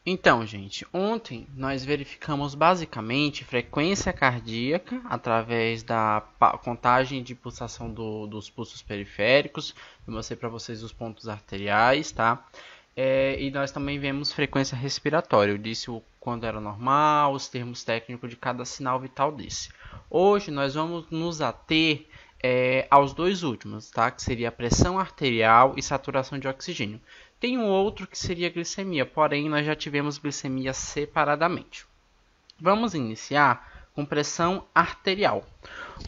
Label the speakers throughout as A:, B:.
A: Então, gente, ontem nós verificamos basicamente frequência cardíaca através da contagem de pulsação dos pulsos periféricos. Eu mostrei para vocês os pontos arteriais, tá? E nós também vemos frequência respiratória. Eu disse quando era normal, os termos técnicos de cada sinal vital desse. Hoje nós vamos nos ater aos dois últimos, tá? Que seria a pressão arterial e saturação de oxigênio. Tem um outro que seria a glicemia, porém nós já tivemos glicemia separadamente. Vamos iniciar com pressão arterial.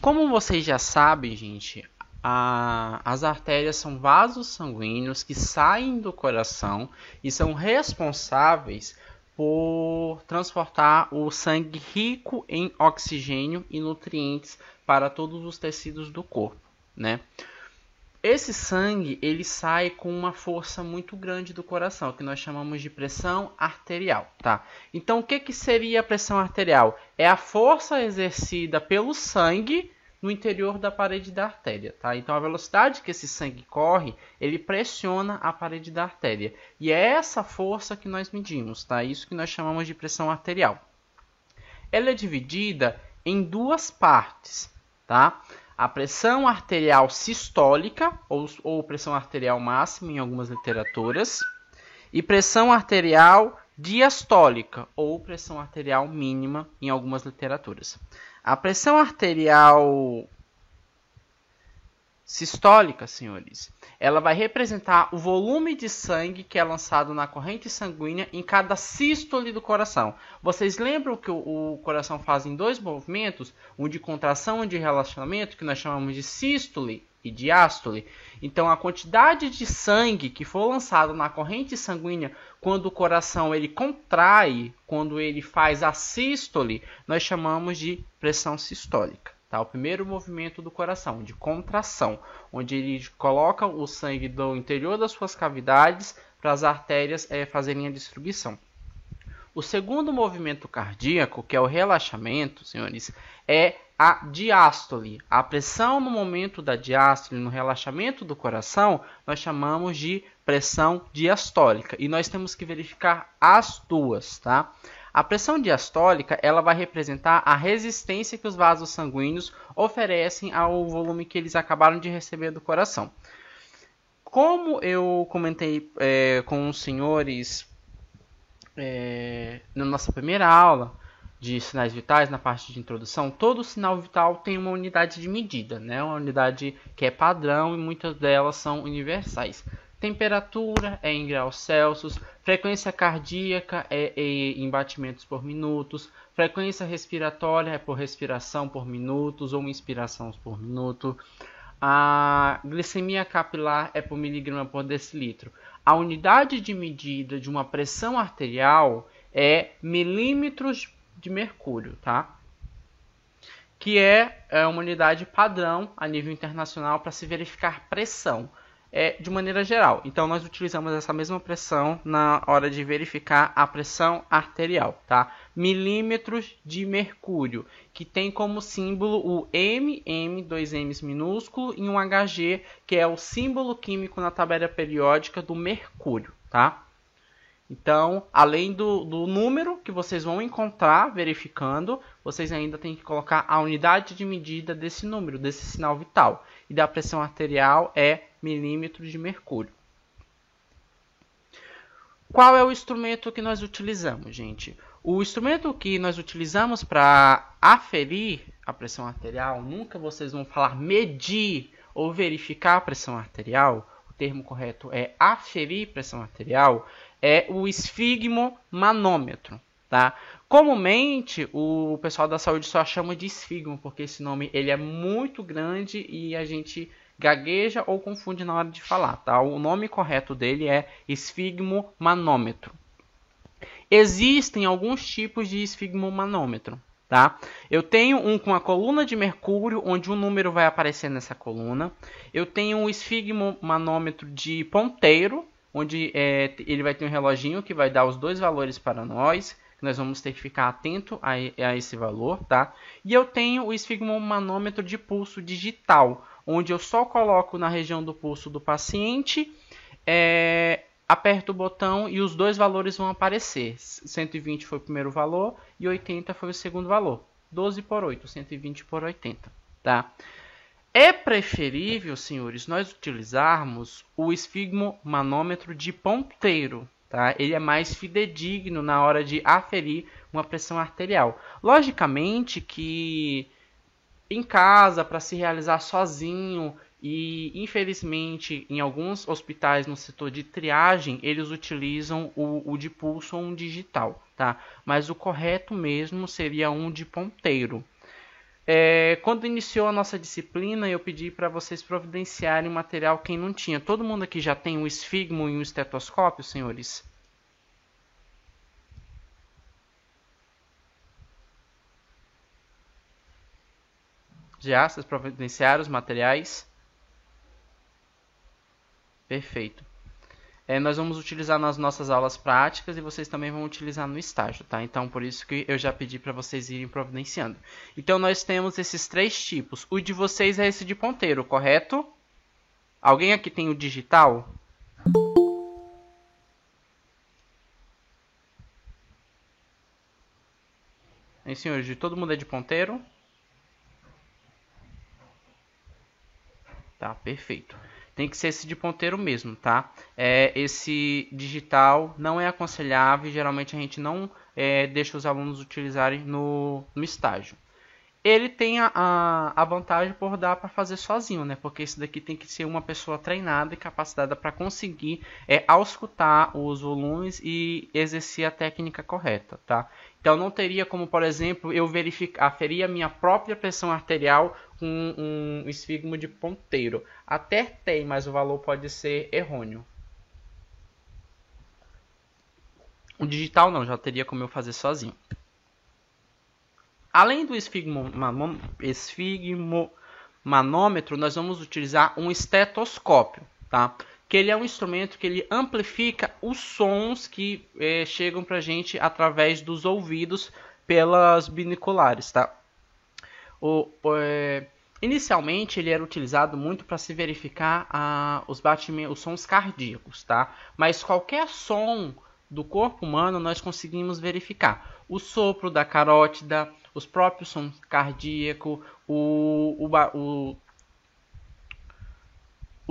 A: Como vocês já sabem, gente, as artérias são vasos sanguíneos que saem do coração e são responsáveis por transportar o sangue rico em oxigênio e nutrientes para todos os tecidos do corpo, né? Esse sangue ele sai com uma força muito grande do coração, que nós chamamos de pressão arterial, tá? Então, o que seria a pressão arterial? É a força exercida pelo sangue no interior da parede da artéria, tá? Então, a velocidade que esse sangue corre, ele pressiona a parede da artéria. E é essa força que nós medimos, tá? Isso que nós chamamos de pressão arterial. Ela é dividida em duas partes, tá? A pressão arterial sistólica, ou pressão arterial máxima em algumas literaturas, e pressão arterial diastólica, ou pressão arterial mínima em algumas literaturas. A pressão arterial sistólica, senhores, ela vai representar o volume de sangue que é lançado na corrente sanguínea em cada sístole do coração. Vocês lembram que o coração faz em dois movimentos, um de contração e de relaxamento, que nós chamamos de sístole e diástole? Então, a quantidade de sangue que for lançado na corrente sanguínea quando o coração ele contrai, quando ele faz a sístole, nós chamamos de pressão sistólica. O primeiro movimento do coração, de contração, onde ele coloca o sangue do interior das suas cavidades para as artérias fazerem a distribuição. O segundo movimento cardíaco, que é o relaxamento, senhores, é a diástole. A pressão no momento da diástole, no relaxamento do coração, nós chamamos de pressão diastólica. E nós temos que verificar as duas, tá? A pressão diastólica ela vai representar a resistência que os vasos sanguíneos oferecem ao volume que eles acabaram de receber do coração. Como eu comentei com os senhores na nossa primeira aula de sinais vitais, na parte de introdução, todo sinal vital tem uma unidade de medida, né? Uma unidade que é padrão e muitas delas são universais. Temperatura é em graus Celsius, frequência cardíaca é em batimentos por minutos, frequência respiratória é por respiração por minutos ou inspiração por minuto, a glicemia capilar é por miligrama por decilitro. A unidade de medida de uma pressão arterial é milímetros de mercúrio, tá? Que é uma unidade padrão a nível internacional para se verificar pressão. De maneira geral. Então, nós utilizamos essa mesma pressão na hora de verificar a pressão arterial, tá? Milímetros de mercúrio, que tem como símbolo o MM, dois M's minúsculo, e um Hg, que é o símbolo químico na tabela periódica do mercúrio, tá? Então, além do número que vocês vão encontrar verificando, vocês ainda têm que colocar a unidade de medida desse número, desse sinal vital. E da pressão arterial é milímetros de mercúrio. Qual é o instrumento que nós utilizamos, gente? O instrumento que nós utilizamos para aferir a pressão arterial, nunca vocês vão falar medir ou verificar a pressão arterial, o termo correto é aferir pressão arterial, é o esfigmomanômetro, tá? Comumente, o pessoal da saúde só chama de esfigmo, porque esse nome ele é muito grande e a gente gagueja ou confunde na hora de falar, tá? O nome correto dele é esfigmomanômetro. Existem alguns tipos de esfigmomanômetro, tá? Eu tenho um com a coluna de mercúrio, onde um número vai aparecer nessa coluna. Eu tenho um esfigmomanômetro de ponteiro, onde ele vai ter um reloginho que vai dar os dois valores para nós. Nós vamos ter que ficar atento a esse valor, tá? E eu tenho o esfigmomanômetro de pulso digital, onde eu só coloco na região do pulso do paciente aperta o botão e os dois valores vão aparecer. 120 foi o primeiro valor e 80 foi o segundo valor. 12 por 8, 120 por 80, tá? É preferível, senhores, nós utilizarmos o esfigmomanômetro de ponteiro, tá? Ele é mais fidedigno na hora de aferir uma pressão arterial. Logicamente que em casa, para se realizar sozinho, e infelizmente em alguns hospitais no setor de triagem, eles utilizam o de pulso ou um digital, tá? Mas o correto mesmo seria um de ponteiro. Quando iniciou a nossa disciplina, eu pedi para vocês providenciarem material quem não tinha. Todo mundo aqui já tem um esfigmo e um estetoscópio, senhores? Já? Vocês providenciaram os materiais? Perfeito. Nós vamos utilizar nas nossas aulas práticas e vocês também vão utilizar no estágio, tá? Então, por isso que eu já pedi para vocês irem providenciando. Então, nós temos esses três tipos. O de vocês é esse de ponteiro, correto? Alguém aqui tem o digital? Hein, senhores? De todo mundo é de ponteiro? Tá, perfeito. Tem que ser esse de ponteiro mesmo, tá? Esse digital não é aconselhável e geralmente a gente não deixa os alunos utilizarem no estágio. Ele tem a vantagem por dar para fazer sozinho, né? Porque esse daqui tem que ser uma pessoa treinada e capacitada para conseguir auscultar os volumes e exercer a técnica correta, tá? Então não teria como, por exemplo, eu aferir a minha própria pressão arterial com um esfigmo de ponteiro. Até tem, mas o valor pode ser errôneo. O digital não, já teria como eu fazer sozinho. Além do esfigmomanômetro, nós vamos utilizar um estetoscópio, tá? Que ele é um instrumento que ele amplifica os sons que chegam para a gente através dos ouvidos pelas binoculares, tá? Inicialmente ele era utilizado muito para se verificar os batimentos, os sons cardíacos, tá? Mas qualquer som do corpo humano nós conseguimos verificar. O sopro da carótida, os próprios sons cardíacos, o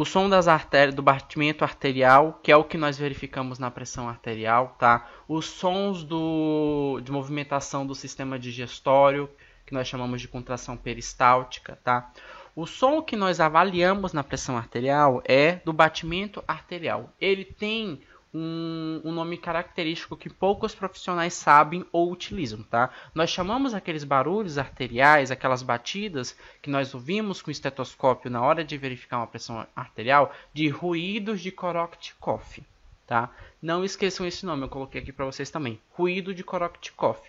A: som das artérias, do batimento arterial, que é o que nós verificamos na pressão arterial, tá? Os sons de movimentação do sistema digestório, que nós chamamos de contração peristáltica, tá? O som que nós avaliamos na pressão arterial é do batimento arterial. Ele tem um nome característico que poucos profissionais sabem ou utilizam, tá? Nós chamamos aqueles barulhos arteriais, aquelas batidas que nós ouvimos com o estetoscópio na hora de verificar uma pressão arterial, de ruídos de Korotchikov, tá? Não esqueçam esse nome, eu coloquei aqui para vocês também. Ruído de Korotchikov.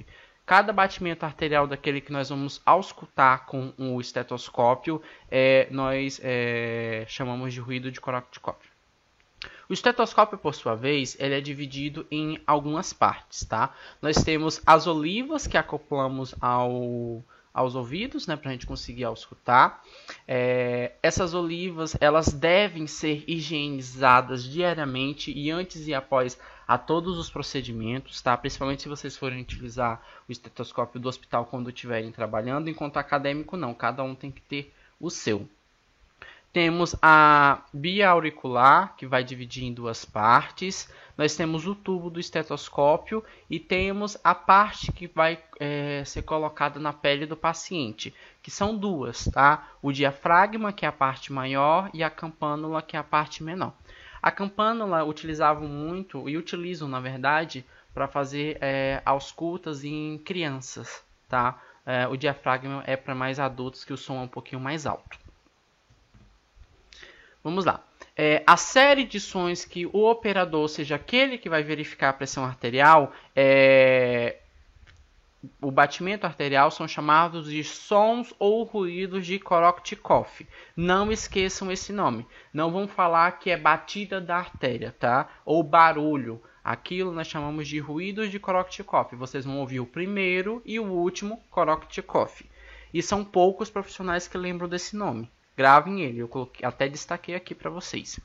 A: Cada batimento arterial daquele que nós vamos auscultar com o estetoscópio, nós chamamos de ruído de Korotchikov. O estetoscópio, por sua vez, ele é dividido em algumas partes, tá? Nós temos as olivas que acoplamos aos ouvidos, né, para a gente conseguir auscultar. Essas olivas, elas devem ser higienizadas diariamente e antes e após a todos os procedimentos, tá? Principalmente se vocês forem utilizar o estetoscópio do hospital quando estiverem trabalhando, enquanto acadêmico não, cada um tem que ter o seu. Temos a via auricular, que vai dividir em duas partes. Nós temos o tubo do estetoscópio e temos a parte que vai ser colocada na pele do paciente, que são duas, tá? O diafragma, que é a parte maior, e a campânula, que é a parte menor. A campânula utilizavam muito, e utilizam, na verdade, para fazer auscultas em crianças, tá? O diafragma é para mais adultos, que o som é um pouquinho mais alto. Vamos lá. A série de sons que o operador, ou seja, aquele que vai verificar a pressão arterial, o batimento arterial, são chamados de sons ou ruídos de Korotchikov. Não esqueçam esse nome. Não vão falar que é batida da artéria, tá? Ou barulho. Aquilo nós chamamos de ruídos de Korotchikov. Vocês vão ouvir o primeiro e o último Korotchikov. E são poucos profissionais que lembram desse nome. Gravem ele, eu até destaquei aqui para vocês.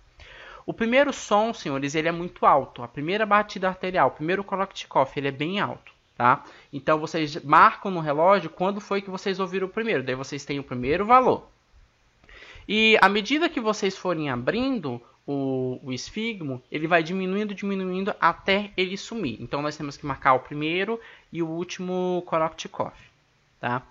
A: O primeiro som, senhores, ele é muito alto. A primeira batida arterial, o primeiro Korotchikov, ele é bem alto, tá? Então vocês marcam no relógio quando foi que vocês ouviram o primeiro. Daí vocês têm o primeiro valor. E à medida que vocês forem abrindo o esfigmo, ele vai diminuindo até ele sumir. Então nós temos que marcar o primeiro e o último Korotchikov, tá?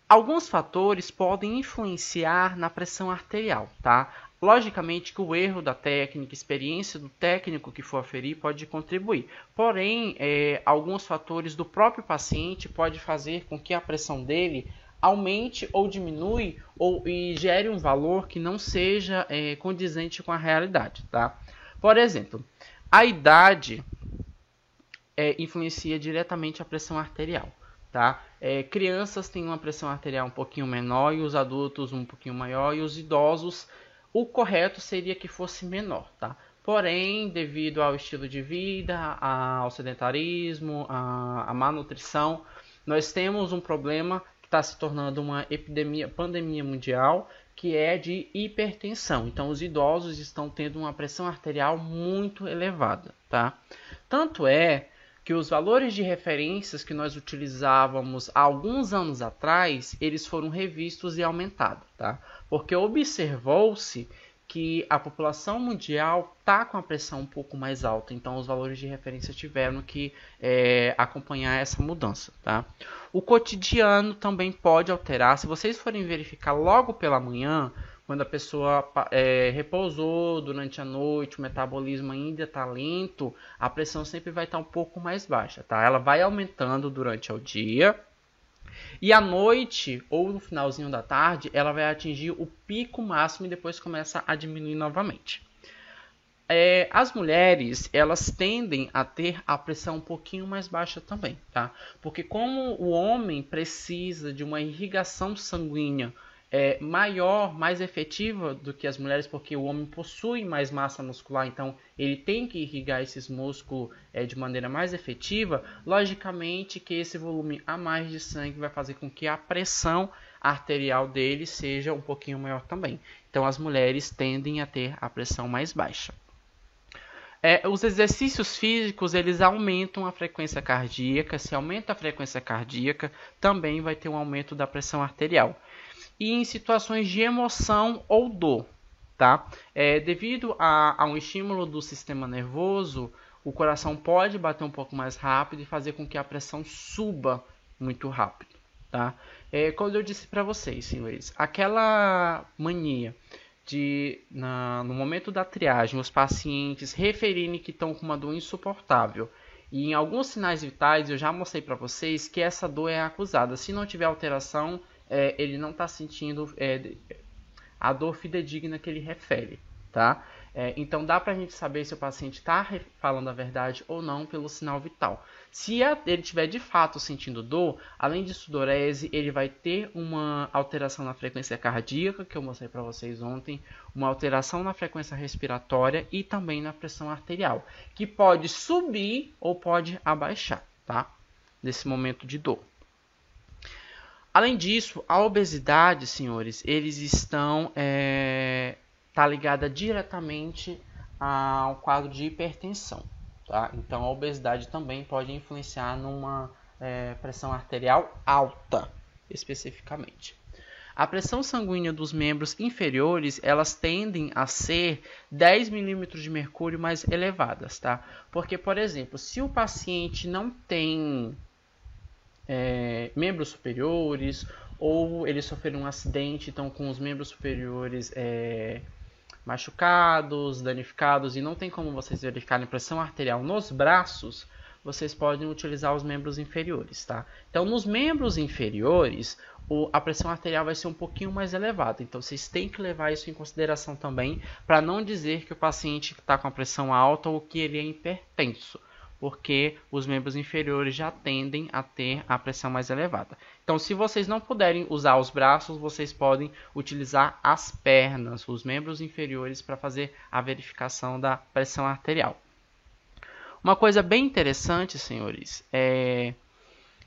A: Alguns fatores podem influenciar na pressão arterial, tá? Logicamente que o erro da técnica, experiência do técnico que for aferir pode contribuir. Porém, alguns fatores do próprio paciente podem fazer com que a pressão dele aumente ou diminui e gere um valor que não seja condizente com a realidade, tá? Por exemplo, a idade influencia diretamente a pressão arterial, tá? Crianças têm uma pressão arterial um pouquinho menor e os adultos um pouquinho maior e os idosos, o correto seria que fosse menor, tá? Porém, devido ao estilo de vida, ao sedentarismo, à má nutrição, nós temos um problema que está se tornando uma pandemia mundial, que é de hipertensão. Então, os idosos estão tendo uma pressão arterial muito elevada, tá? Tanto é que os valores de referências que nós utilizávamos há alguns anos atrás, eles foram revistos e aumentados, tá? Porque observou-se que a população mundial está com a pressão um pouco mais alta, então os valores de referência tiveram que acompanhar essa mudança, tá? O cotidiano também pode alterar. Se vocês forem verificar logo pela manhã, quando a pessoa repousou durante a noite, o metabolismo ainda está lento, a pressão sempre vai estar um pouco mais baixa, tá? Ela vai aumentando durante o dia e à noite ou no finalzinho da tarde ela vai atingir o pico máximo e depois começa a diminuir novamente. As mulheres, elas tendem a ter a pressão um pouquinho mais baixa também, tá? Porque como o homem precisa de uma irrigação sanguínea maior, mais efetiva do que as mulheres, porque o homem possui mais massa muscular, então ele tem que irrigar esses músculos de maneira mais efetiva, logicamente que esse volume a mais de sangue vai fazer com que a pressão arterial dele seja um pouquinho maior também. Então as mulheres tendem a ter a pressão mais baixa. Os exercícios físicos, eles aumentam a frequência cardíaca. Se aumenta a frequência cardíaca, também vai ter um aumento da pressão arterial. E em situações de emoção ou dor, tá? Devido a um estímulo do sistema nervoso, o coração pode bater um pouco mais rápido e fazer com que a pressão suba muito rápido, tá? Como eu disse para vocês, senhores, aquela mania de, no momento da triagem, os pacientes referirem que estão com uma dor insuportável. E em alguns sinais vitais, eu já mostrei para vocês que essa dor é acusada. Se não tiver alteração, ele não está sentindo a dor fidedigna que ele refere, tá? Então dá para a gente saber se o paciente está falando a verdade ou não pelo sinal vital. Se ele estiver de fato sentindo dor, além de sudorese, ele vai ter uma alteração na frequência cardíaca, que eu mostrei para vocês ontem, uma alteração na frequência respiratória e também na pressão arterial, que pode subir ou pode abaixar, tá? Nesse momento de dor. Além disso, a obesidade, senhores, eles estão tá ligada diretamente ao quadro de hipertensão, tá? Então a obesidade também pode influenciar numa pressão arterial alta, especificamente. A pressão sanguínea dos membros inferiores, elas tendem a ser 10 milímetros de mercúrio mais elevadas, tá? Porque, por exemplo, se o paciente não tem membros superiores, ou ele sofreu um acidente, então com os membros superiores machucados, danificados, e não tem como vocês verificarem pressão arterial nos braços, vocês podem utilizar os membros inferiores, tá? Então, nos membros inferiores, a pressão arterial vai ser um pouquinho mais elevada. Então, vocês têm que levar isso em consideração também, para não dizer que o paciente está com a pressão alta ou que ele é hipertenso, porque os membros inferiores já tendem a ter a pressão mais elevada. Então, se vocês não puderem usar os braços, vocês podem utilizar as pernas, os membros inferiores, para fazer a verificação da pressão arterial. Uma coisa bem interessante, senhores, é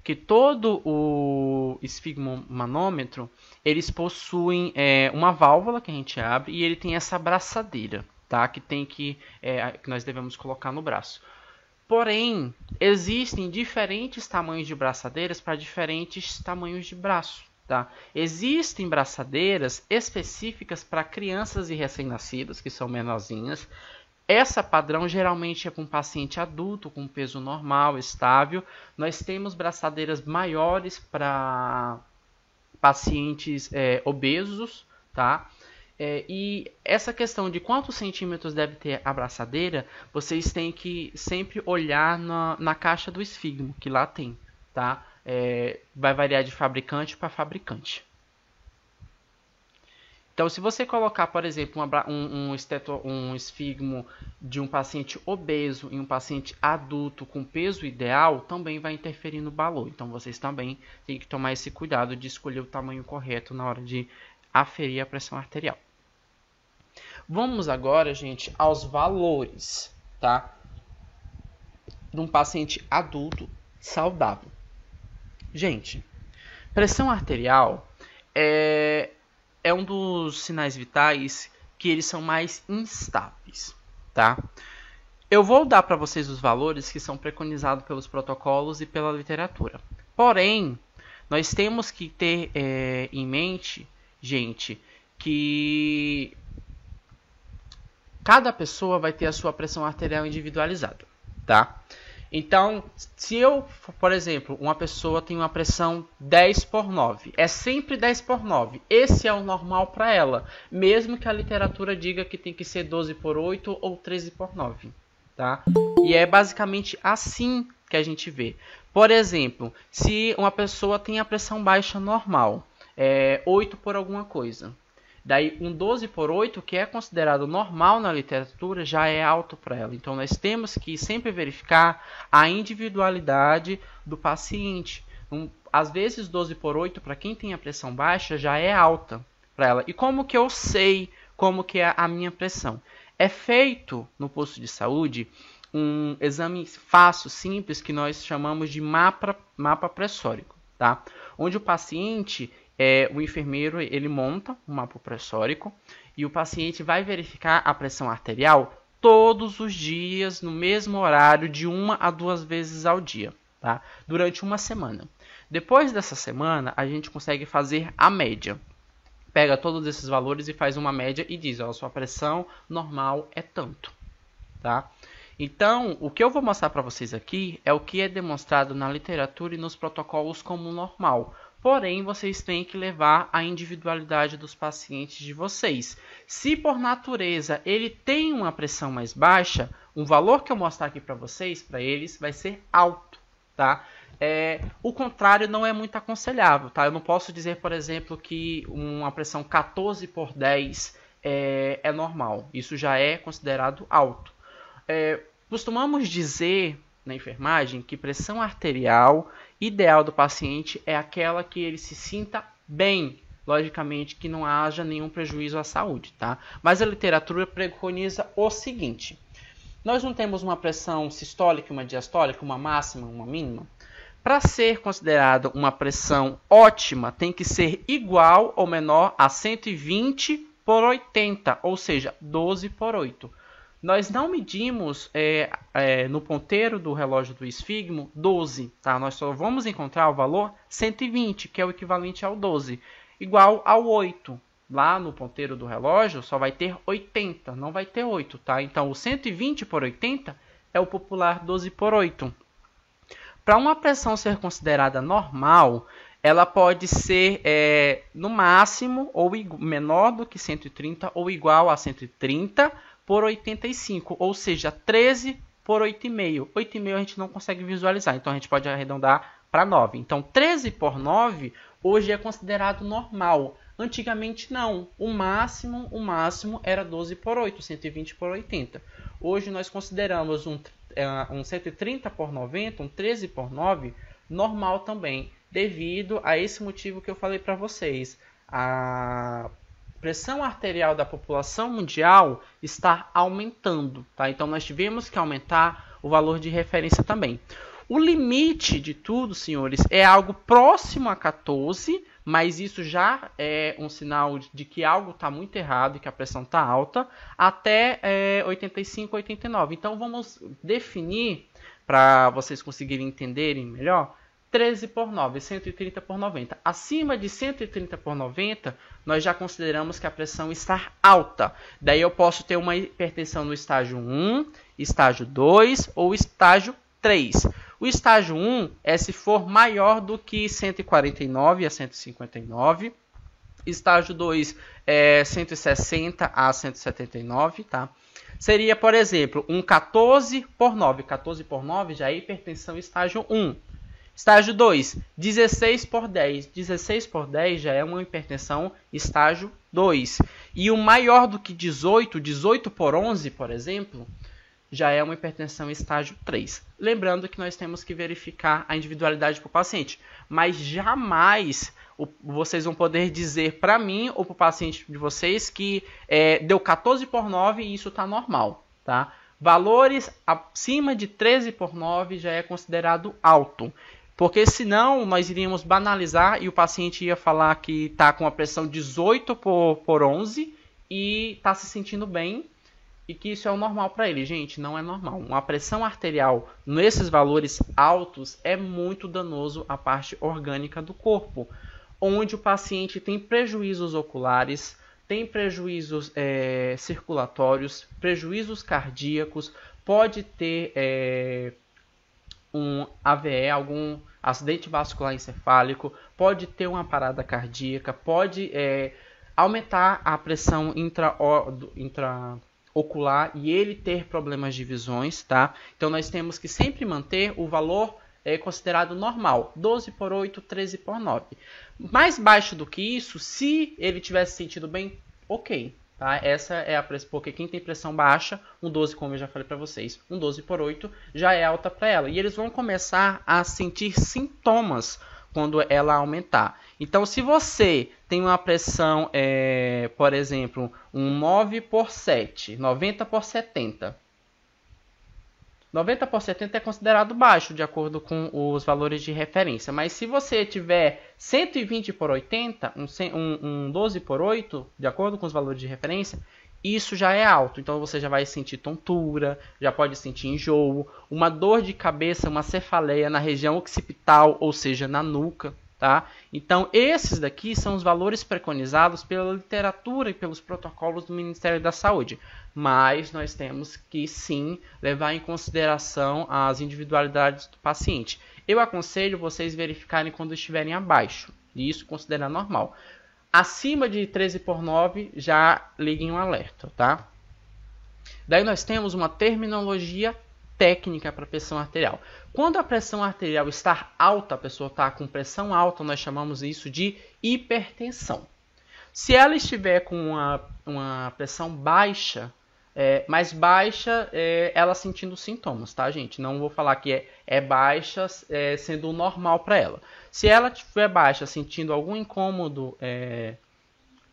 A: que todo o esfigmomanômetro, eles possuem uma válvula que a gente abre e ele tem essa braçadeira, tá? Que nós devemos colocar no braço. Porém, existem diferentes tamanhos de braçadeiras para diferentes tamanhos de braço. Tá? Existem braçadeiras específicas para crianças e recém-nascidas, que são menorzinhas. Essa padrão geralmente é para um paciente adulto com peso normal, estável. Nós temos braçadeiras maiores para pacientes obesos, tá? E essa questão de quantos centímetros deve ter a braçadeira, vocês têm que sempre olhar na caixa do esfigmo, que lá tem, tá? Vai variar de fabricante para fabricante. Então, se você colocar, por exemplo, um esfigmo de um paciente obeso em um paciente adulto com peso ideal, também vai interferir no valor. Então, vocês também têm que tomar esse cuidado de escolher o tamanho correto na hora de aferir a pressão arterial. Vamos agora, gente, aos valores, tá? De um paciente adulto saudável. Gente, pressão arterial é um dos sinais vitais que eles são mais instáveis, tá? Eu vou dar para vocês os valores que são preconizados pelos protocolos e pela literatura. Porém, nós temos que ter em mente, gente, que cada pessoa vai ter a sua pressão arterial individualizada, tá? Então, se eu, por exemplo, uma pessoa tem uma pressão 10/9, é sempre 10/9. Esse é o normal para ela, mesmo que a literatura diga que tem que ser 12/8 ou 13/9, tá? E é basicamente assim que a gente vê. Por exemplo, se uma pessoa tem a pressão baixa normal, 8 por alguma coisa. Daí, um 12/8, que é considerado normal na literatura, já é alto para ela. Então, nós temos que sempre verificar a individualidade do paciente. Às vezes, 12/8, para quem tem a pressão baixa, já é alta para ela. E como que eu sei como que é a minha pressão? É feito no posto de saúde um exame fácil, simples, que nós chamamos de mapa pressórico, tá? Onde o paciente... o enfermeiro ele monta um mapa pressórico e o paciente vai verificar a pressão arterial todos os dias, no mesmo horário, de 1 a 2 vezes ao dia, tá? Durante uma semana. Depois dessa semana, a gente consegue fazer a média. Pega todos esses valores e faz uma média e diz, ó, sua pressão normal é tanto, tá? Então, o que eu vou mostrar para vocês aqui é o que é demonstrado na literatura e nos protocolos como normal. Porém, vocês têm que levar a individualidade dos pacientes de vocês. Se por natureza ele tem uma pressão mais baixa, o valor que eu mostrar aqui para vocês, para eles, vai ser alto, tá? O contrário não é muito aconselhável, tá? Eu não posso dizer, por exemplo, que uma pressão 14/10 é normal. Isso já é considerado alto. Costumamos dizer na enfermagem que pressão arterial ideal do paciente é aquela que ele se sinta bem, logicamente que não haja nenhum prejuízo à saúde, tá? Mas a literatura preconiza o seguinte: nós não temos uma pressão sistólica, uma diastólica, uma máxima, uma mínima. Para ser considerada uma pressão ótima, tem que ser igual ou menor a 120/80, ou seja, 12/8. Nós não medimos no ponteiro do relógio do esfigmo 12, tá? Nós só vamos encontrar o valor 120, que é o equivalente ao 12, igual ao 8. Lá no ponteiro do relógio só vai ter 80, não vai ter 8, tá? Então, o 120/80 é o popular 12/8. Para uma pressão ser considerada normal, ela pode ser no máximo ou menor do que 130 ou igual a 130/85, ou seja, 13/8,5. 8,5 a gente não consegue visualizar, então a gente pode arredondar para 9. Então, 13/9 hoje é considerado normal. Antigamente não, o máximo era 12/8, 120/80. Hoje nós consideramos um 130/90, um 13/9 normal também, devido a esse motivo que eu falei para vocês. A pressão arterial da população mundial está aumentando, tá? Então nós tivemos que aumentar o valor de referência também. O limite de tudo, senhores, é algo próximo a 14, mas isso já é um sinal de que algo está muito errado e que a pressão está alta, até 85, 89. Então vamos definir, para vocês conseguirem entenderem melhor, 13 por 9, 130 por 90. Acima de 130 por 90, nós já consideramos que a pressão está alta. Daí eu posso ter uma hipertensão no estágio 1, estágio 2 ou estágio 3. O estágio 1 é se for maior do que 149 a 159. Estágio 2 é 160 a 179, tá? Seria, por exemplo, um 14 por 9. 14 por 9 já é hipertensão estágio 1. Estágio 2, 16 por 10. 16 por 10 já é uma hipertensão estágio 2. E o maior do que 18, 18 por 11, por exemplo, já é uma hipertensão estágio 3. Lembrando que nós temos que verificar a individualidade para o paciente. Mas jamais vocês vão poder dizer para mim ou para o paciente de vocês que deu 14 por 9 e isso está normal, tá? Valores acima de 13 por 9 já é considerado alto. Porque senão nós iríamos banalizar e o paciente ia falar que está com a pressão 18 por 11 e está se sentindo bem e que isso é o normal para ele. Gente, não é normal. Uma pressão arterial nesses valores altos é muito danoso à parte orgânica do corpo, onde o paciente tem prejuízos oculares, tem prejuízos circulatórios, prejuízos cardíacos, pode ter um AVE, algum acidente vascular encefálico, pode ter uma parada cardíaca, pode aumentar a pressão intraocular e ele ter problemas de visões, tá? Então nós temos que sempre manter o valor considerado normal, 12 por 8, 13 por 9. Mais baixo do que isso, se ele tivesse sentido bem, ok. Tá? Essa é a pressão, porque quem tem pressão baixa, um 12, como eu já falei para vocês, um 12 por 8 já é alta para ela. E eles vão começar a sentir sintomas quando ela aumentar. Então, se você tem uma pressão, por exemplo, um 9 por 7, 90 por 70. 90 por 70 é considerado baixo, de acordo com os valores de referência. Mas se você tiver 120 por 80, um 12 por 8, de acordo com os valores de referência, isso já é alto. Então você já vai sentir tontura, já pode sentir enjoo, uma dor de cabeça, uma cefaleia na região occipital, ou seja, na nuca. Tá? Então, esses daqui são os valores preconizados pela literatura e pelos protocolos do Ministério da Saúde. Mas nós temos que, sim, levar em consideração as individualidades do paciente. Eu aconselho vocês verificarem quando estiverem abaixo, e isso considerar normal. Acima de 13 por 9, já liguem um alerta. Tá? Daí nós temos uma terminologia técnica para pressão arterial. Quando a pressão arterial está alta, a pessoa está com pressão alta, nós chamamos isso de hipertensão. Se ela estiver com uma pressão baixa, mais baixa, ela sentindo sintomas, tá, gente? Não vou falar que é baixa sendo normal para ela. Se ela estiver baixa, sentindo algum incômodo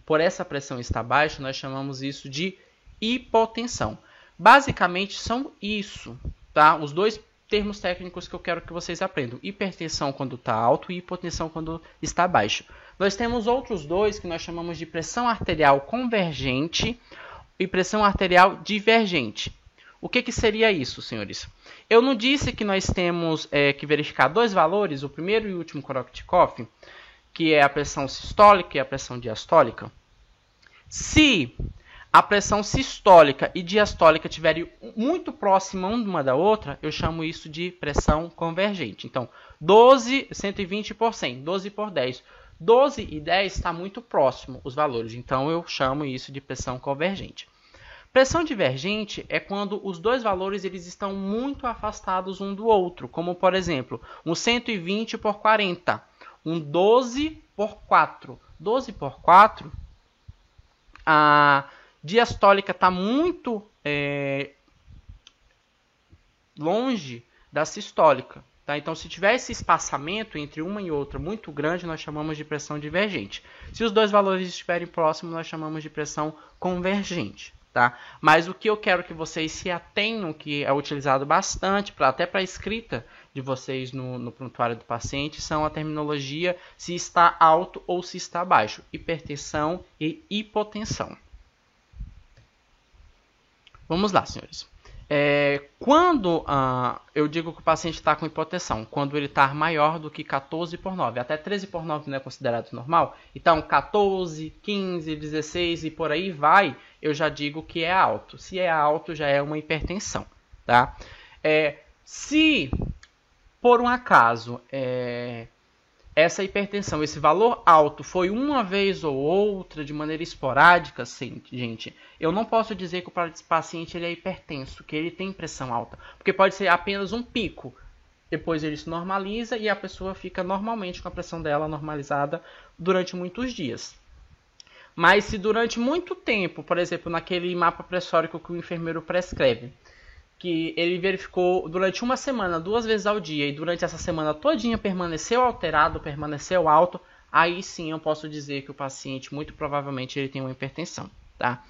A: por essa pressão estar baixa, nós chamamos isso de hipotensão. Basicamente são isso, tá? Os dois termos técnicos que eu quero que vocês aprendam. Hipertensão quando está alto e hipotensão quando está baixo. Nós temos outros dois que nós chamamos de pressão arterial convergente e pressão arterial divergente. O que seria isso, senhores? Eu não disse que nós temos que verificar dois valores, o primeiro e o último Korotchikov, que é a pressão sistólica e a pressão diastólica? Se a pressão sistólica e diastólica estiverem muito próximas uma da outra, eu chamo isso de pressão convergente. Então, 12, 120 por 100, 12 por 10. 12 e 10 está muito próximo os valores, então eu chamo isso de pressão convergente. Pressão divergente é quando os dois valores eles estão muito afastados um do outro, como por exemplo, um 120 por 40, um 12 por 4. 12 por 4, a diastólica está muito longe da sistólica. Tá? Então, se tiver esse espaçamento entre uma e outra muito grande, nós chamamos de pressão divergente. Se os dois valores estiverem próximos, nós chamamos de pressão convergente. Tá? Mas o que eu quero que vocês se atenham, que é utilizado bastante, até para a escrita de vocês no prontuário do paciente são a terminologia se está alto ou se está baixo. Hipertensão e hipotensão. Vamos lá, senhores. Quando eu digo que o paciente está com hipotensão, quando ele está maior do que 14/9, até 13/9 não é considerado normal, então 14, 15, 16 e por aí vai, eu já digo que é alto. Se é alto, já é uma hipertensão, tá? Se por um acaso essa hipertensão, esse valor alto foi uma vez ou outra, de maneira esporádica, sim, gente, eu não posso dizer que o paciente ele é hipertenso, que ele tem pressão alta, porque pode ser apenas um pico, depois ele se normaliza e a pessoa fica normalmente com a pressão dela normalizada durante muitos dias. Mas se durante muito tempo, por exemplo, naquele mapa pressórico que o enfermeiro prescreve, que ele verificou durante uma semana, 2 vezes ao dia, e durante essa semana todinha permaneceu alterado, permaneceu alto, aí sim eu posso dizer que o paciente, muito provavelmente, ele tem uma hipertensão, tá?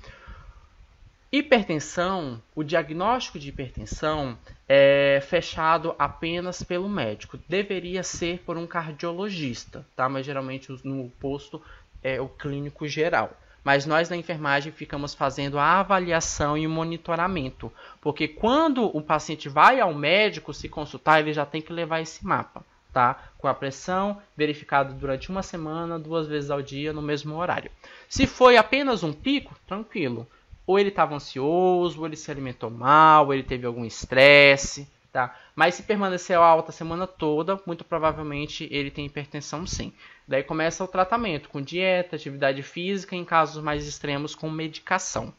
A: Hipertensão, o diagnóstico de hipertensão é fechado apenas pelo médico. Deveria ser por um cardiologista, tá? Mas geralmente no posto é o clínico geral. Mas nós na enfermagem ficamos fazendo a avaliação e o monitoramento. Porque quando o paciente vai ao médico se consultar, ele já tem que levar esse mapa, tá? Com a pressão verificada durante uma semana, 2 vezes ao dia, no mesmo horário. Se foi apenas um pico, tranquilo. Ou ele estava ansioso, ou ele se alimentou mal, ou ele teve algum estresse, tá? Mas se permaneceu alta a semana toda, muito provavelmente ele tem hipertensão sim. Daí começa o tratamento com dieta, atividade física, em casos mais extremos com medicação.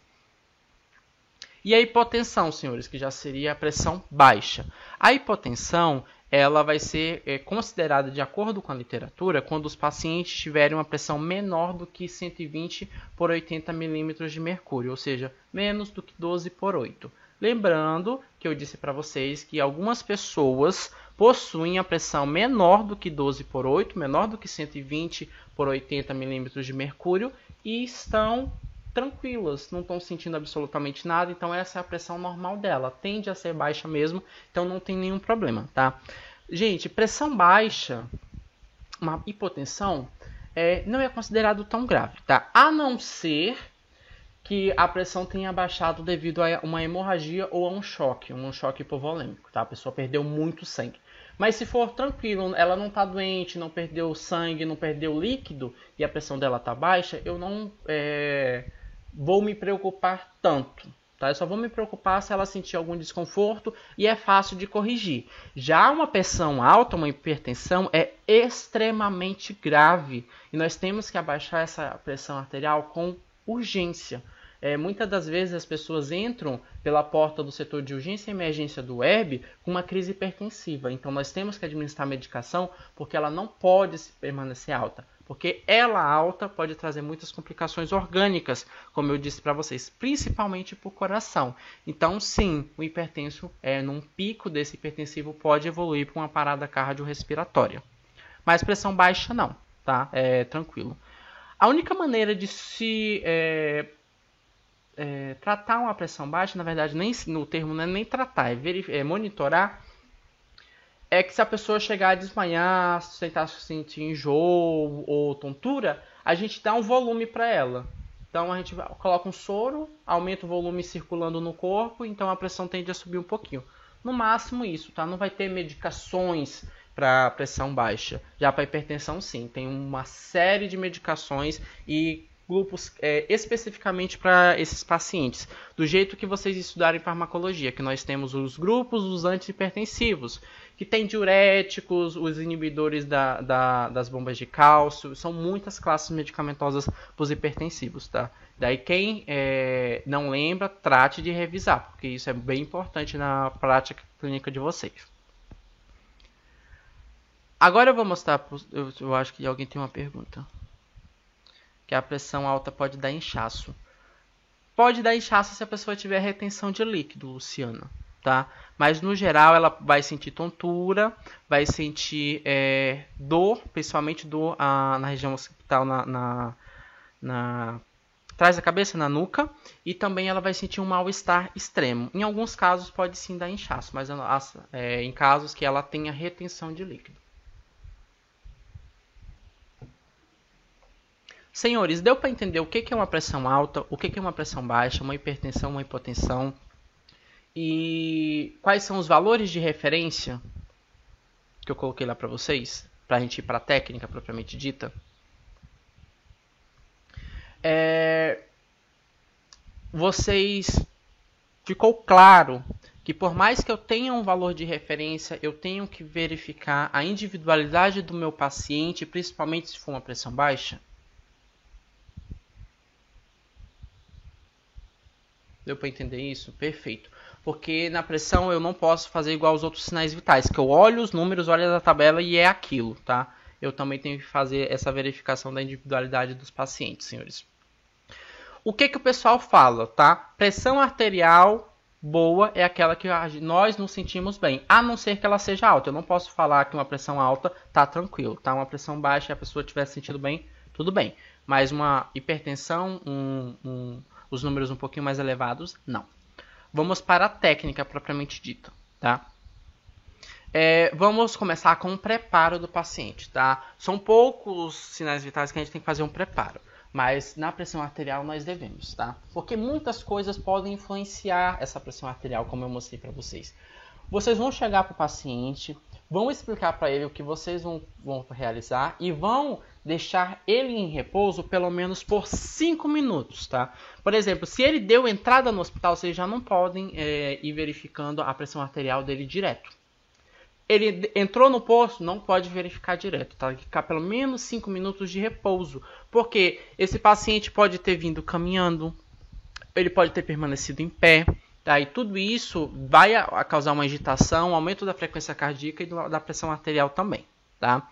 A: E a hipotensão, senhores, que já seria a pressão baixa. A hipotensão, ela vai ser considerada, de acordo com a literatura, quando os pacientes tiverem uma pressão menor do que 120/80 milímetros de mercúrio, ou seja, menos do que 12/8. Lembrando que eu disse para vocês que algumas pessoas possuem a pressão menor do que 12/8, menor do que 120/80 milímetros de mercúrio e estão tranquilas, não estão sentindo absolutamente nada, então essa é a pressão normal dela, tende a ser baixa mesmo, então não tem nenhum problema, tá? Gente, pressão baixa, uma hipotensão, não é considerado tão grave, tá? A não ser que a pressão tenha baixado devido a uma hemorragia ou a um choque hipovolêmico, tá? A pessoa perdeu muito sangue. Mas se for tranquilo, ela não está doente, não perdeu sangue, não perdeu líquido e a pressão dela está baixa, eu não vou me preocupar tanto, tá? Eu só vou me preocupar se ela sentir algum desconforto e é fácil de corrigir. Já uma pressão alta, uma hipertensão, é extremamente grave e nós temos que abaixar essa pressão arterial com urgência. Muitas das vezes as pessoas entram pela porta do setor de urgência e emergência do ERB com uma crise hipertensiva. Então nós temos que administrar a medicação porque ela não pode permanecer alta. Porque ela alta pode trazer muitas complicações orgânicas, como eu disse para vocês, principalmente para o coração. Então sim, o hipertenso, num pico desse hipertensivo, pode evoluir para uma parada cardiorrespiratória. Mas pressão baixa não, tá? Tranquilo. A única maneira de se tratar uma pressão baixa, na verdade, nem no termo não é nem tratar, é monitorar, é que se a pessoa chegar a desmaiar, tentar sentir enjoo ou tontura, a gente dá um volume para ela. Então a gente coloca um soro, aumenta o volume circulando no corpo, então a pressão tende a subir um pouquinho. No máximo isso, tá? Não vai ter medicações para pressão baixa. Já para hipertensão sim, tem uma série de medicações e grupos especificamente para esses pacientes. Do jeito que vocês estudarem farmacologia, que nós temos os grupos dos antihipertensivos, que tem diuréticos, os inibidores das bombas de cálcio, são muitas classes medicamentosas para os hipertensivos, tá? Daí quem não lembra, trate de revisar, porque isso é bem importante na prática clínica de vocês. Agora eu vou mostrar, eu acho que alguém tem uma pergunta. Que a pressão alta pode dar inchaço. Pode dar inchaço se a pessoa tiver retenção de líquido, Luciana, tá? Mas no geral ela vai sentir tontura, vai sentir dor, principalmente dor na região occipital, na traz a cabeça na nuca e também ela vai sentir um mal-estar extremo. Em alguns casos pode sim dar inchaço, mas em casos que ela tenha retenção de líquido. Senhores, deu para entender o que é uma pressão alta, o que é uma pressão baixa, uma hipertensão, uma hipotensão e quais são os valores de referência que eu coloquei lá para vocês, para a gente ir para a técnica propriamente dita? Ficou claro que por mais que eu tenha um valor de referência, eu tenho que verificar a individualidade do meu paciente, principalmente se for uma pressão baixa? Deu para entender isso? Perfeito. Porque na pressão eu não posso fazer igual aos outros sinais vitais, que eu olho os números, olho a tabela e é aquilo, tá? Eu também tenho que fazer essa verificação da individualidade dos pacientes, senhores. O que o pessoal fala, tá? Pressão arterial boa é aquela que nós nos sentimos bem, a não ser que ela seja alta. Eu não posso falar que uma pressão alta tá tranquilo, tá? Uma pressão baixa e a pessoa estiver se sentindo bem, tudo bem. Mas uma hipertensão, os números um pouquinho mais elevados, não. Vamos para a técnica propriamente dita, tá? Vamos começar com o preparo do paciente, tá? São poucos sinais vitais que a gente tem que fazer um preparo, mas na pressão arterial nós devemos, tá? Porque muitas coisas podem influenciar essa pressão arterial, como eu mostrei para vocês. Vocês vão chegar para o paciente, vão explicar para ele o que vocês vão realizar e vão deixar ele em repouso pelo menos por 5 minutos, tá? Por exemplo, se ele deu entrada no hospital, vocês já não podem ir verificando a pressão arterial dele direto. Ele entrou no posto, não pode verificar direto, tá? Tem que ficar pelo menos 5 minutos de repouso, porque esse paciente pode ter vindo caminhando, ele pode ter permanecido em pé, tá? E tudo isso vai causar uma agitação, aumento da frequência cardíaca e da pressão arterial também, tá?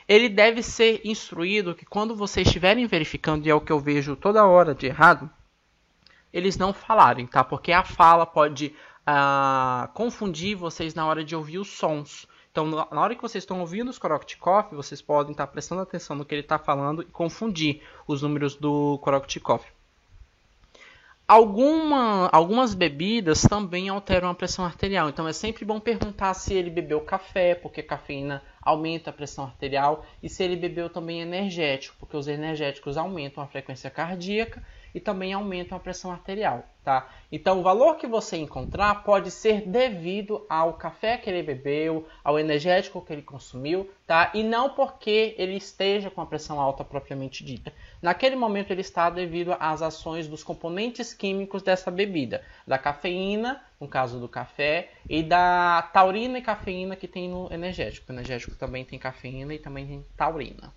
A: Ele deve ser instruído que quando vocês estiverem verificando, e é o que eu vejo toda hora de errado, eles não falarem, tá? Porque a fala pode confundir vocês na hora de ouvir os sons. Então, na hora que vocês estão ouvindo os Korotchikov, vocês podem estar prestando atenção no que ele está falando e confundir os números do Korotchikov. Algumas bebidas também alteram a pressão arterial, então é sempre bom perguntar se ele bebeu café, porque a cafeína aumenta a pressão arterial, e se ele bebeu também energético, porque os energéticos aumentam a frequência cardíaca e também aumentam a pressão arterial, tá? Então o valor que você encontrar pode ser devido ao café que ele bebeu, ao energético que ele consumiu, tá? E não porque ele esteja com a pressão alta propriamente dita. Naquele momento ele está devido às ações dos componentes químicos dessa bebida, da cafeína, no caso do café, e da taurina e cafeína que tem no energético. O energético também tem cafeína e também tem taurina.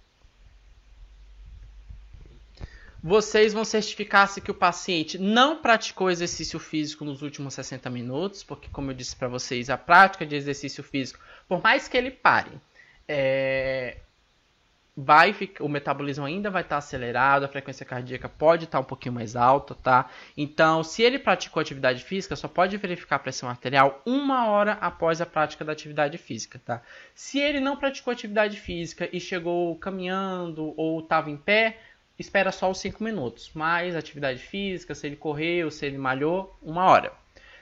A: Vocês vão certificar-se que o paciente não praticou exercício físico nos últimos 60 minutos, porque, como eu disse para vocês, a prática de exercício físico, por mais que ele pare, o metabolismo ainda vai estar acelerado, a frequência cardíaca pode estar um pouquinho mais alta, tá? Então, se ele praticou atividade física, só pode verificar a pressão arterial 1 hora após a prática da atividade física, tá? Se ele não praticou atividade física e chegou caminhando ou estava em pé, espera só os 5 minutos. Mas atividade física, se ele correu, se ele malhou, 1 hora.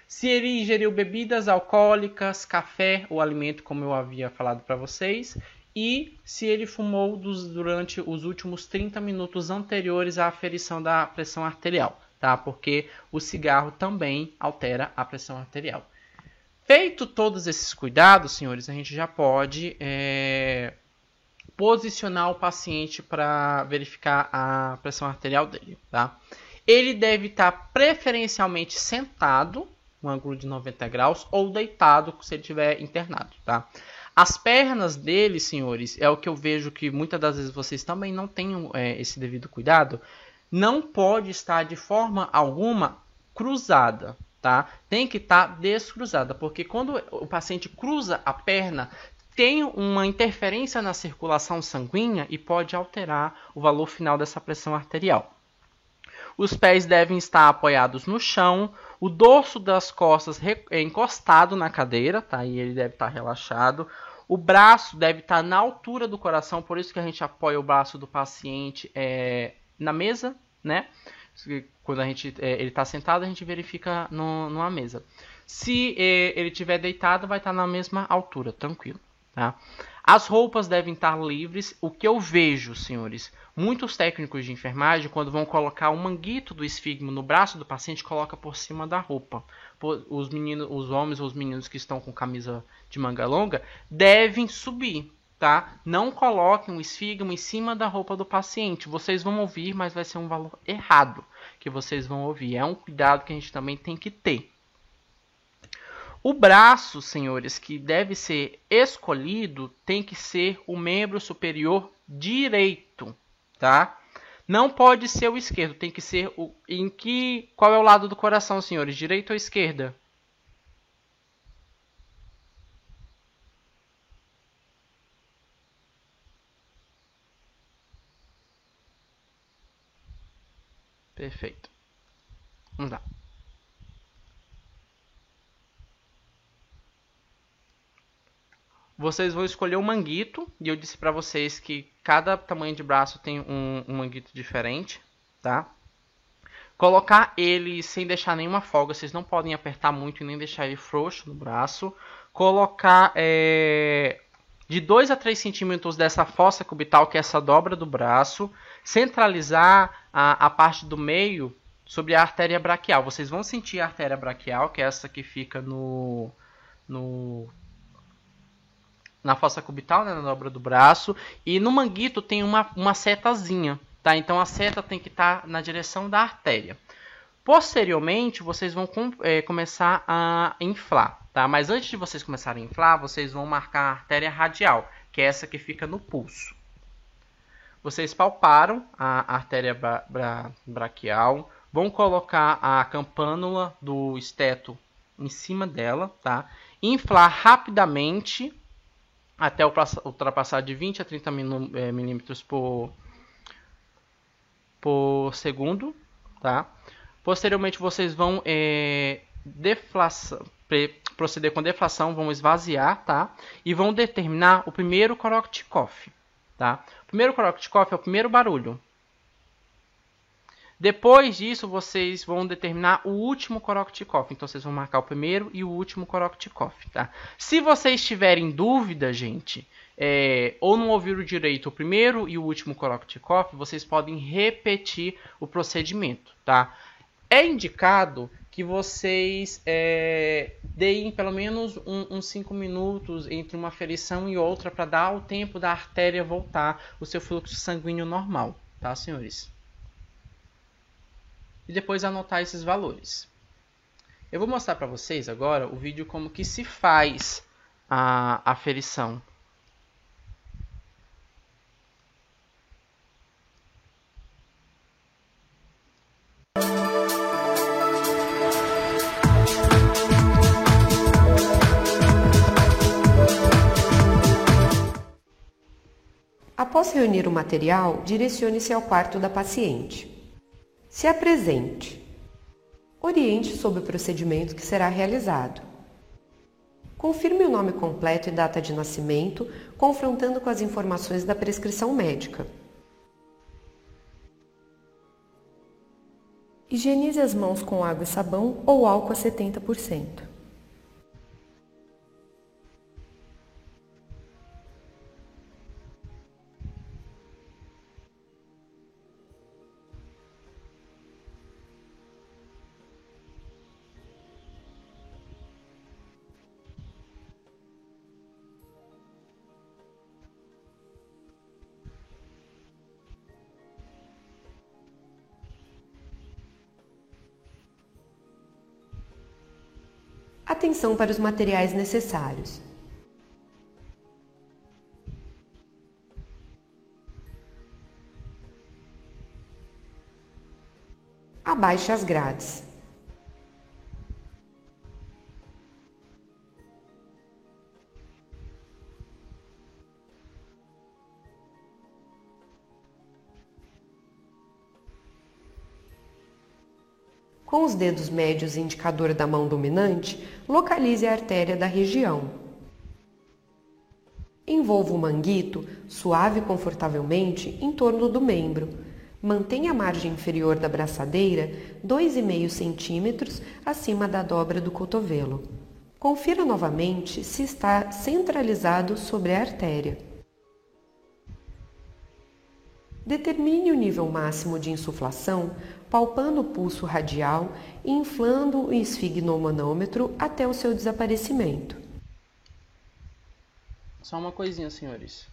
A: Se ele ingeriu bebidas alcoólicas, café ou alimento, como eu havia falado para vocês, e se ele fumou durante os últimos 30 minutos anteriores à aferição da pressão arterial, tá? Porque o cigarro também altera a pressão arterial. Feito todos esses cuidados, senhores, a gente já pode posicionar o paciente para verificar a pressão arterial dele, tá? Ele deve estar preferencialmente sentado, um ângulo de 90 graus, ou deitado se ele estiver internado, tá? As pernas dele, senhores, é o que eu vejo que muitas das vezes vocês também não tenham esse devido cuidado, não pode estar de forma alguma cruzada, tá? Tem que estar descruzada, porque quando o paciente cruza a perna, tem uma interferência na circulação sanguínea e pode alterar o valor final dessa pressão arterial. Os pés devem estar apoiados no chão, o dorso das costas encostado na cadeira, tá? E ele deve estar relaxado. O braço deve estar na altura do coração, por isso que a gente apoia o braço do paciente na mesa, né? Quando ele está sentado, a gente verifica numa mesa. Se ele estiver deitado, vai estar na mesma altura, tranquilo. Tá? As roupas devem estar livres. O que eu vejo, senhores, muitos técnicos de enfermagem, quando vão colocar o manguito do esfigmo no braço do paciente, coloca por cima da roupa. Os homens ou os meninos que estão com camisa de manga longa devem subir. Tá? Não coloquem o esfigmo em cima da roupa do paciente. Vocês vão ouvir, mas vai ser um valor errado que vocês vão ouvir. É um cuidado que a gente também tem que ter. O braço, senhores, que deve ser escolhido, tem que ser o membro superior direito, tá? Não pode ser o esquerdo, tem que ser qual é o lado do coração, senhores? Direita ou esquerda? Perfeito. Vamos lá. Vocês vão escolher um manguito, e eu disse para vocês que cada tamanho de braço tem um manguito diferente, tá? Colocar ele sem deixar nenhuma folga, vocês não podem apertar muito e nem deixar ele frouxo no braço. Colocar de 2 a 3 centímetros dessa fossa cubital, que é essa dobra do braço. Centralizar a parte do meio sobre a artéria braquial. Vocês vão sentir a artéria braquial, que é essa que fica na fossa cubital, né, na dobra do braço. E no manguito tem uma setazinha. Tá? Então a seta tem que estar na direção da artéria. Posteriormente, vocês vão começar a inflar. Tá? Mas antes de vocês começarem a inflar, vocês vão marcar a artéria radial, que é essa que fica no pulso. Vocês palparam a artéria braquial, vão colocar a campanula do esteto em cima dela, tá? Inflar rapidamente até ultrapassar de 20 a 30 milímetros por segundo, tá? Posteriormente, vocês vão proceder com deflação, vão esvaziar, tá? E vão determinar o primeiro Korotchikov, tá? O primeiro Korotchikov é o primeiro barulho. Depois disso, vocês vão determinar o último Korotchikov. Então, vocês vão marcar o primeiro e o último Korotchikov, tá? Se vocês tiverem dúvida, gente, ou não ouviram direito o primeiro e o último Korotchikov, vocês podem repetir o procedimento, tá? É indicado que vocês deem pelo menos uns 5 minutos entre uma ferição e outra para dar o tempo da artéria voltar o seu fluxo sanguíneo normal, tá, senhores? E depois anotar esses valores. Eu vou mostrar para vocês agora o vídeo como que se faz a aferição.
B: Após reunir o material, direcione-se ao quarto da paciente. Se apresente. Oriente sobre o procedimento que será realizado. Confirme o nome completo e data de nascimento, confrontando com as informações da prescrição médica. Higienize as mãos com água e sabão ou álcool a 70%. Atenção para os materiais necessários. Abaixe as grades. Com os dedos médios e indicador da mão dominante, localize a artéria da região. Envolva o manguito, suave e confortavelmente, em torno do membro. Mantenha a margem inferior da braçadeira 2,5 centímetros acima da dobra do cotovelo. Confira novamente se está centralizado sobre a artéria. Determine o nível máximo de insuflação palpando o pulso radial e inflando o esfigmomanômetro até o seu desaparecimento.
A: Só uma coisinha, senhores.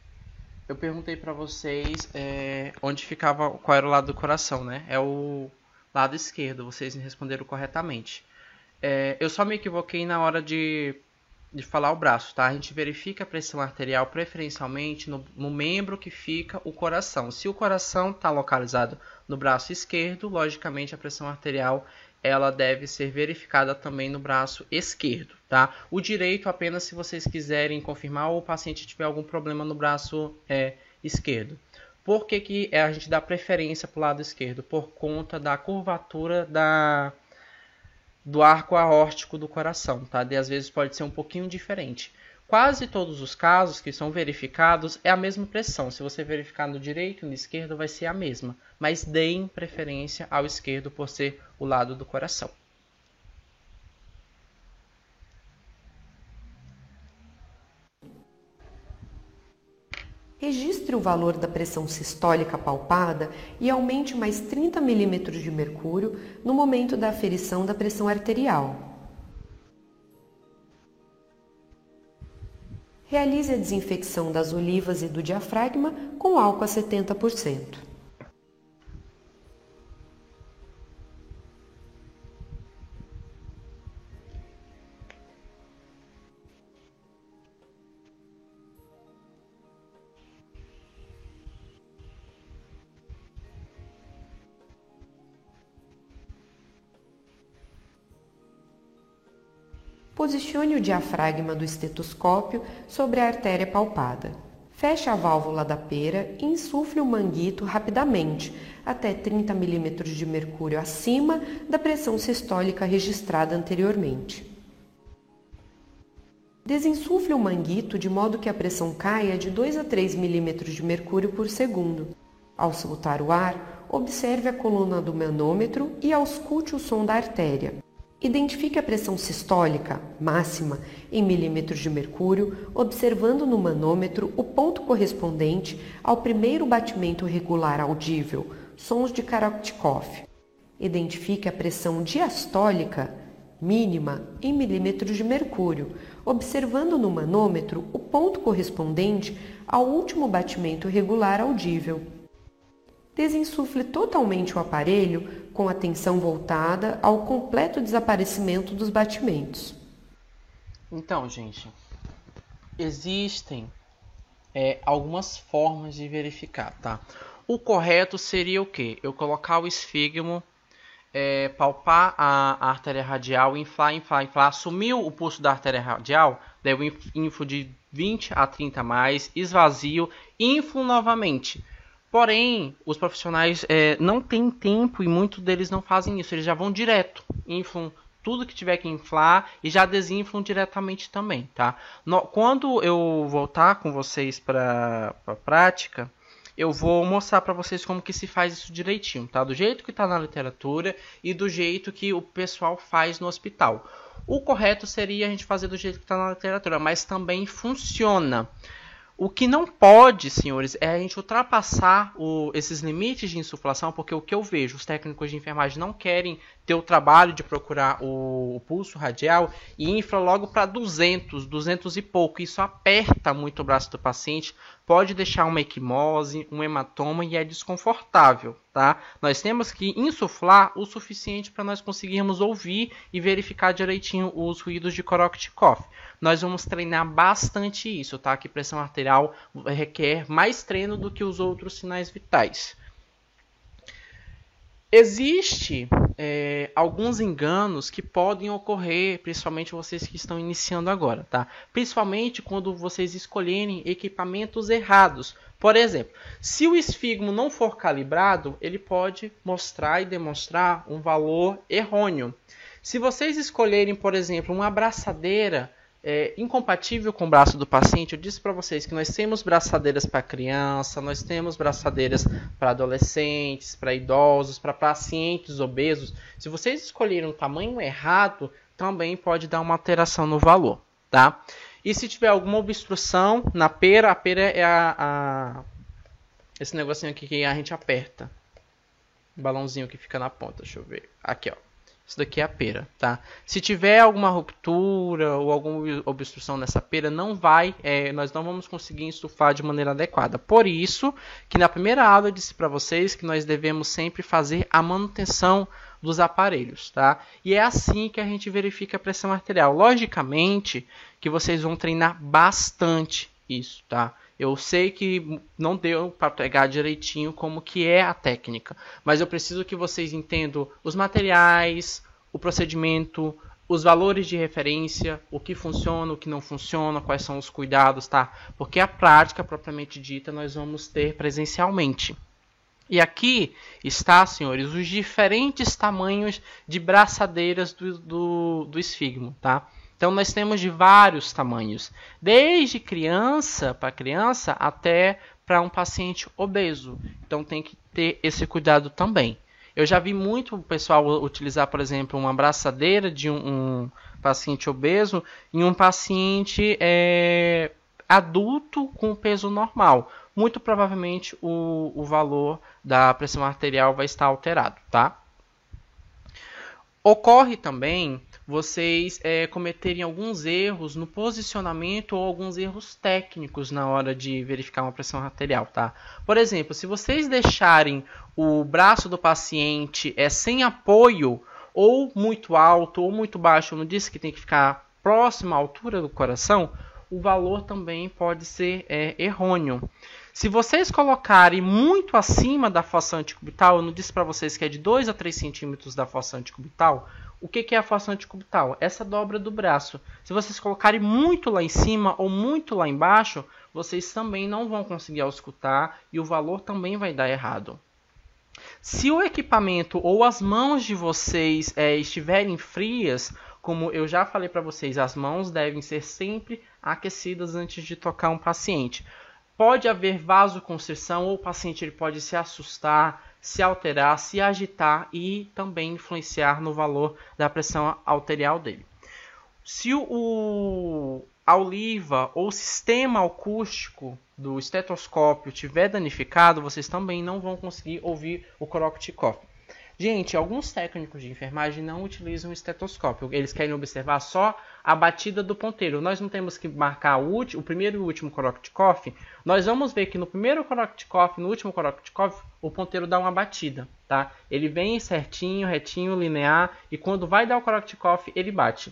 A: Eu perguntei para vocês onde ficava, qual era o lado do coração, né? É o lado esquerdo, vocês me responderam corretamente. Eu só me equivoquei na hora de falar o braço, tá? A gente verifica a pressão arterial preferencialmente no membro que fica o coração. Se o coração está localizado no braço esquerdo, logicamente a pressão arterial ela deve ser verificada também no braço esquerdo, tá? O direito apenas se vocês quiserem confirmar ou o paciente tiver algum problema no braço esquerdo. Por que a gente dá preferência para o lado esquerdo? Por conta da curvatura do arco aórtico do coração, tá? E às vezes pode ser um pouquinho diferente. Quase todos os casos que são verificados é a mesma pressão. Se você verificar no direito e no esquerdo vai ser a mesma, mas deem preferência ao esquerdo por ser o lado do coração.
B: Registre o valor da pressão sistólica palpada e aumente mais 30 mm de mercúrio no momento da aferição da pressão arterial. Realize a desinfecção das olivas e do diafragma com álcool a 70%. Posicione o diafragma do estetoscópio sobre a artéria palpada. Feche a válvula da pera e insufle o manguito rapidamente, até 30 mm de mercúrio acima da pressão sistólica registrada anteriormente. Desinsufle o manguito de modo que a pressão caia de 2 a 3 mm de mercúrio por segundo. Ao soltar o ar, observe a coluna do manômetro e auscute o som da artéria. Identifique a pressão sistólica máxima em milímetros de mercúrio, observando no manômetro o ponto correspondente ao primeiro batimento regular audível, sons de Karatkov. Identifique a pressão diastólica mínima em milímetros de mercúrio, observando no manômetro o ponto correspondente ao último batimento regular audível. Desinsufle totalmente o aparelho com a atenção voltada ao completo desaparecimento dos batimentos.
A: Então, gente, existem algumas formas de verificar, tá? O correto seria o quê? Eu colocar o esfígmo, palpar a artéria radial, inflar, sumiu o pulso da artéria radial, daí eu inflo de 20 a 30 mais, esvazio, inflo novamente. Porém, os profissionais não têm tempo e muitos deles não fazem isso. Eles já vão direto, inflam tudo que tiver que inflar e já desinflam diretamente também, tá? Quando eu voltar com vocês para a prática, eu vou mostrar para vocês como que se faz isso direitinho, tá? Do jeito que está na literatura e do jeito que o pessoal faz no hospital. O correto seria a gente fazer do jeito que está na literatura, mas também funciona. O que não pode, senhores, é a gente ultrapassar esses limites de insuflação, porque o que eu vejo, os técnicos de enfermagem não querem ter o trabalho de procurar o pulso radial e infla logo para 200, 200 e pouco. Isso aperta muito o braço do paciente, pode deixar uma equimose, um hematoma e é desconfortável, tá? Nós temos que insuflar o suficiente para nós conseguirmos ouvir e verificar direitinho os ruídos de Korotkov. Nós vamos treinar bastante isso, tá? Que pressão arterial requer mais treino do que os outros sinais vitais. Existem alguns enganos que podem ocorrer, principalmente vocês que estão iniciando agora, tá? Principalmente quando vocês escolherem equipamentos errados. Por exemplo, se o esfígmo não for calibrado, ele pode mostrar e demonstrar um valor errôneo. Se vocês escolherem, por exemplo, uma abraçadeira incompatível com o braço do paciente. Eu disse para vocês que nós temos braçadeiras para criança, nós temos braçadeiras para adolescentes, para idosos, para pacientes obesos. Se vocês escolherem um tamanho errado, também pode dar uma alteração no valor, tá? E se tiver alguma obstrução na pera, a pera é esse negocinho aqui que a gente aperta. O balãozinho que fica na ponta, deixa eu ver. Aqui, ó. Isso daqui é a pera, tá? Se tiver alguma ruptura ou alguma obstrução nessa pera, nós não vamos conseguir estufar de maneira adequada. Por isso, que na primeira aula eu disse para vocês que nós devemos sempre fazer a manutenção dos aparelhos, tá? E é assim que a gente verifica a pressão arterial. Logicamente que vocês vão treinar bastante isso, tá? Eu sei que não deu para pegar direitinho como que é a técnica, mas eu preciso que vocês entendam os materiais, o procedimento, os valores de referência, o que funciona, o que não funciona, quais são os cuidados, tá? Porque a prática propriamente dita nós vamos ter presencialmente. E aqui está, senhores, os diferentes tamanhos de braçadeiras do esfigmo, tá? Então, nós temos de vários tamanhos, desde criança para criança até para um paciente obeso. Então, tem que ter esse cuidado também. Eu já vi muito o pessoal utilizar, por exemplo, uma braçadeira de um paciente obeso em um paciente adulto com peso normal. Muito provavelmente o valor da pressão arterial vai estar alterado, tá? Ocorre também vocês cometerem alguns erros no posicionamento ou alguns erros técnicos na hora de verificar uma pressão arterial, tá? Por exemplo, se vocês deixarem o braço do paciente sem apoio, ou muito alto ou muito baixo, eu não disse que tem que ficar próximo à altura do coração, o valor também pode ser errôneo. Se vocês colocarem muito acima da fossa antecubital, eu não disse para vocês que é de 2 a 3 centímetros da fossa antecubital. O que é a fossa antecubital? Essa dobra do braço. Se vocês colocarem muito lá em cima ou muito lá embaixo, vocês também não vão conseguir auscultar e o valor também vai dar errado. Se o equipamento ou as mãos de vocês estiverem frias, como eu já falei para vocês, as mãos devem ser sempre aquecidas antes de tocar um paciente. Pode haver vasoconstrição ou o paciente ele pode se assustar, se alterar, se agitar e também influenciar no valor da pressão arterial dele. Se a oliva ou o sistema acústico do estetoscópio estiver danificado, vocês também não vão conseguir ouvir o Korotchikov. Gente, alguns técnicos de enfermagem não utilizam o estetoscópio. Eles querem observar só a batida do ponteiro. Nós não temos que marcar o primeiro e o último Korotchikov. Nós vamos ver que no primeiro Korotchikov, no último Korotchikov, o ponteiro dá uma batida, tá? Ele vem certinho, retinho, linear, e quando vai dar o Korotchikov, ele bate.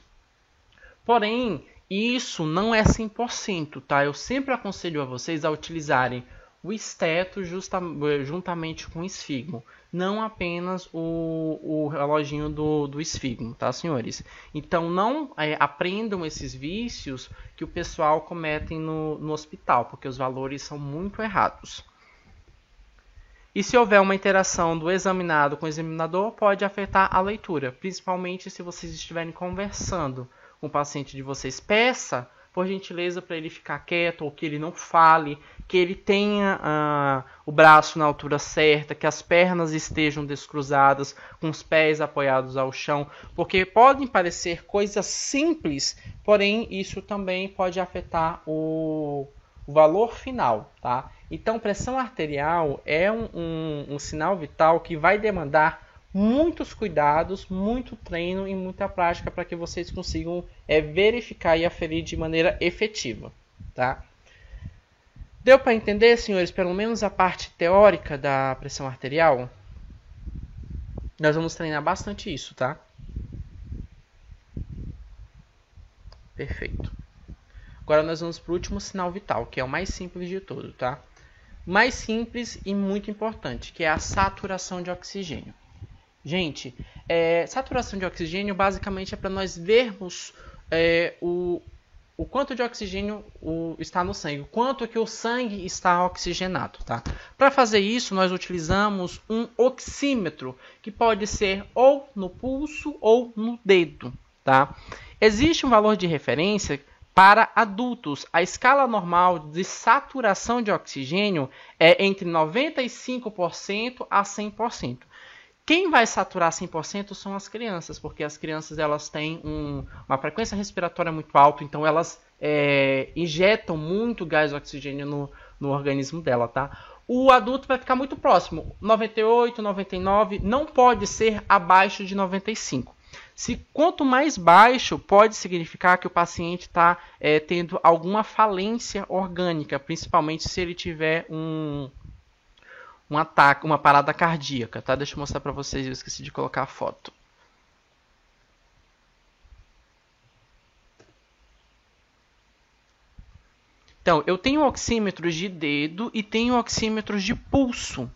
A: Porém, isso não é 100%, tá? Eu sempre aconselho a vocês a utilizarem o esteto juntamente com o esfigmo, não apenas o reloginho do esfigmo, tá, senhores? Então, não aprendam esses vícios que o pessoal comete no hospital, porque os valores são muito errados. E se houver uma interação do examinado com o examinador, pode afetar a leitura, principalmente se vocês estiverem conversando com o paciente de vocês. Peça, por gentileza, para ele ficar quieto, ou que ele não fale, que ele tenha o braço na altura certa, que as pernas estejam descruzadas, com os pés apoiados ao chão, porque podem parecer coisas simples, porém isso também pode afetar o valor final, tá? Então, pressão arterial é um sinal vital que vai demandar muitos cuidados, muito treino e muita prática para que vocês consigam verificar e aferir de maneira efetiva, tá? Deu para entender, senhores, pelo menos a parte teórica da pressão arterial? Nós vamos treinar bastante isso, tá? Perfeito. Agora nós vamos para o último sinal vital, que é o mais simples de todo, tá? Mais simples e muito importante, que é a saturação de oxigênio. Gente, saturação de oxigênio basicamente é para nós vermos o quanto de oxigênio está no sangue, o quanto que o sangue está oxigenado, tá? Para fazer isso, nós utilizamos um oxímetro, que pode ser ou no pulso ou no dedo, tá? Existe um valor de referência Para adultos, a escala normal de saturação de oxigênio é entre 95% a 100%. Quem vai saturar 100% são as crianças, porque as crianças elas têm uma frequência respiratória muito alta, então elas injetam muito gás oxigênio no organismo dela, tá? O adulto vai ficar muito próximo, 98, 99, não pode ser abaixo de 95. Quanto mais baixo, pode significar que o paciente está tendo alguma falência orgânica, principalmente se ele tiver um ataque, uma parada cardíaca, tá? Deixa eu mostrar para vocês, eu esqueci de colocar a foto. Então, eu tenho oxímetros de dedo e tenho oxímetros de pulso,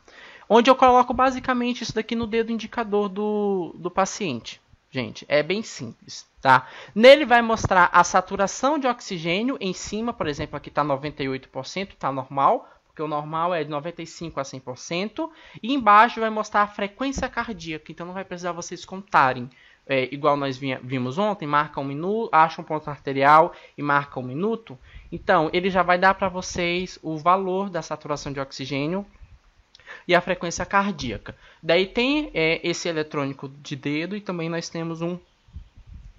A: onde eu coloco basicamente isso daqui no dedo indicador do paciente. Gente, é bem simples, tá? Nele vai mostrar a saturação de oxigênio em cima, por exemplo, aqui está 98%, está normal, porque o normal é de 95% a 100%, e embaixo vai mostrar a frequência cardíaca, então não vai precisar vocês contarem. Igual nós vimos ontem, marca 1 minuto, acha um ponto arterial e marca 1 minuto. Então, ele já vai dar para vocês o valor da saturação de oxigênio e a frequência cardíaca. Daí tem esse eletrônico de dedo e também nós temos um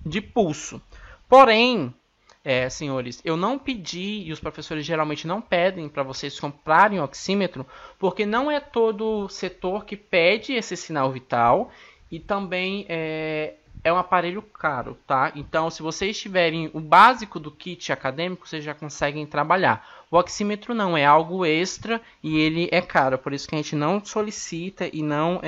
A: de pulso. Porém, senhores, eu não pedi, e os professores geralmente não pedem para vocês comprarem oxímetro, porque não é todo setor que pede esse sinal vital e também é um aparelho caro, tá? Então, se vocês tiverem o básico do kit acadêmico, vocês já conseguem trabalhar. O oxímetro não, é algo extra e ele é caro, por isso que a gente não solicita e não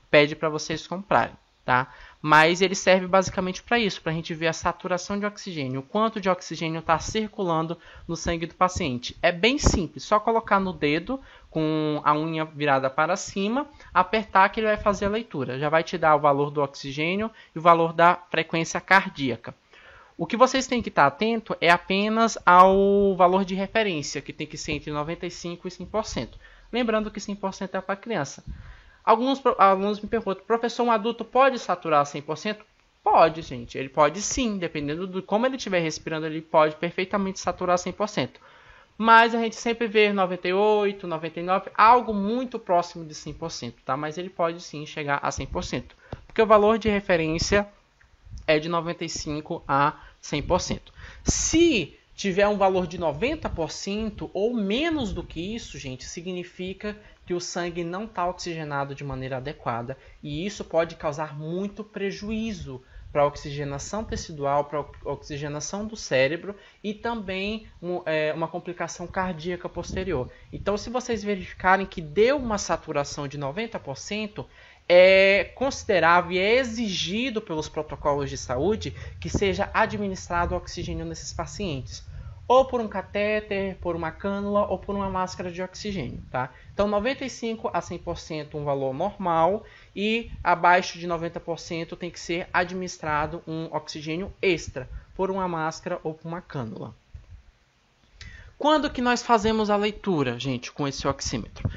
A: pede para vocês comprarem, tá? Mas ele serve basicamente para isso, para a gente ver a saturação de oxigênio, o quanto de oxigênio está circulando no sangue do paciente. É bem simples, só colocar no dedo com a unha virada para cima, apertar que ele vai fazer a leitura. Já vai te dar o valor do oxigênio e o valor da frequência cardíaca. O que vocês têm que estar atento é apenas ao valor de referência, que tem que ser entre 95% e 100%. Lembrando que 100% é para criança. Alguns alunos me perguntam, professor, um adulto pode saturar 100%? Pode, gente. Ele pode sim, dependendo de como ele estiver respirando, ele pode perfeitamente saturar 100%. Mas a gente sempre vê 98%, 99%, algo muito próximo de 100%, tá? Mas ele pode sim chegar a 100%. Porque o valor de referência é de 95% a 100%. Se tiver um valor de 90% ou menos do que isso, gente, significa que o sangue não está oxigenado de maneira adequada e isso pode causar muito prejuízo para a oxigenação tecidual, para a oxigenação do cérebro e também uma complicação cardíaca posterior. Então, se vocês verificarem que deu uma saturação de 90%, é considerável e é exigido pelos protocolos de saúde que seja administrado oxigênio nesses pacientes. Ou por um catéter, por uma cânula ou por uma máscara de oxigênio, tá? Então, 95% a 100% um valor normal e abaixo de 90% tem que ser administrado um oxigênio extra por uma máscara ou por uma cânula. Quando que nós fazemos a leitura, gente, com esse oxímetro?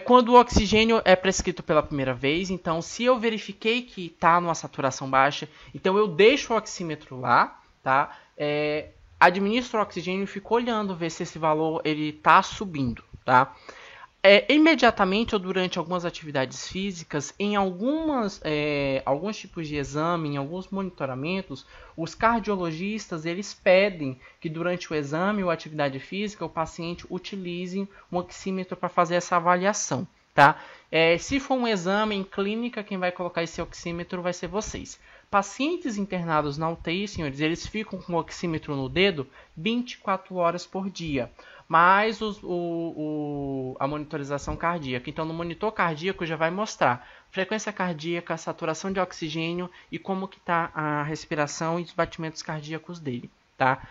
A: Quando o oxigênio é prescrito pela primeira vez, então se eu verifiquei que está numa saturação baixa, então eu deixo o oxímetro lá, tá? Administro o oxigênio e fico olhando, ver se esse valor está subindo, tá? Imediatamente ou durante algumas atividades físicas, em alguns tipos de exame, em alguns monitoramentos, os cardiologistas eles pedem que durante o exame ou atividade física o paciente utilize um oxímetro para fazer essa avaliação, tá? Se for um exame em clínica, quem vai colocar esse oxímetro vai ser vocês. Pacientes internados na UTI, senhores, eles ficam com o oxímetro no dedo 24 horas por dia, mais a monitorização cardíaca. Então, no monitor cardíaco já vai mostrar frequência cardíaca, saturação de oxigênio e como que está a respiração e os batimentos cardíacos dele, tá?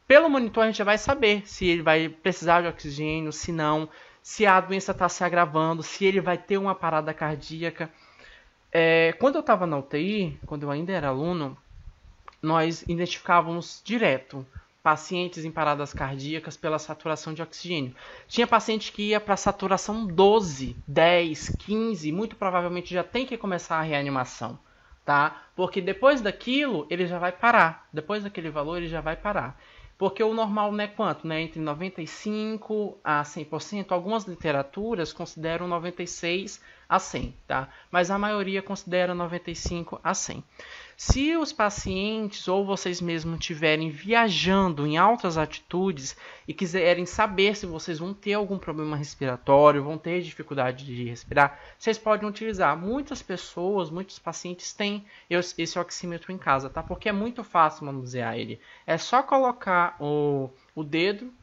A: Pelo monitor a gente já vai saber se ele vai precisar de oxigênio, se não, se a doença está se agravando, se ele vai ter uma parada cardíaca. Quando eu estava na UTI, quando eu ainda era aluno, nós identificávamos direto pacientes em paradas cardíacas pela saturação de oxigênio. Tinha paciente que ia para saturação 12, 10, 15, muito provavelmente já tem que começar a reanimação, tá? Porque depois daquilo, ele já vai parar. Depois daquele valor, ele já vai parar. Porque o normal não é quanto? Né? Entre 95% a 100%. Algumas literaturas consideram 96% a 100%, tá? Mas a maioria considera 95% a 100%. Se os pacientes ou vocês mesmos estiverem viajando em altas altitudes e quiserem saber se vocês vão ter algum problema respiratório, vão ter dificuldade de respirar, vocês podem utilizar. Muitas pessoas, muitos pacientes têm esse oxímetro em casa, tá? Porque é muito fácil manusear ele. É só colocar o dedo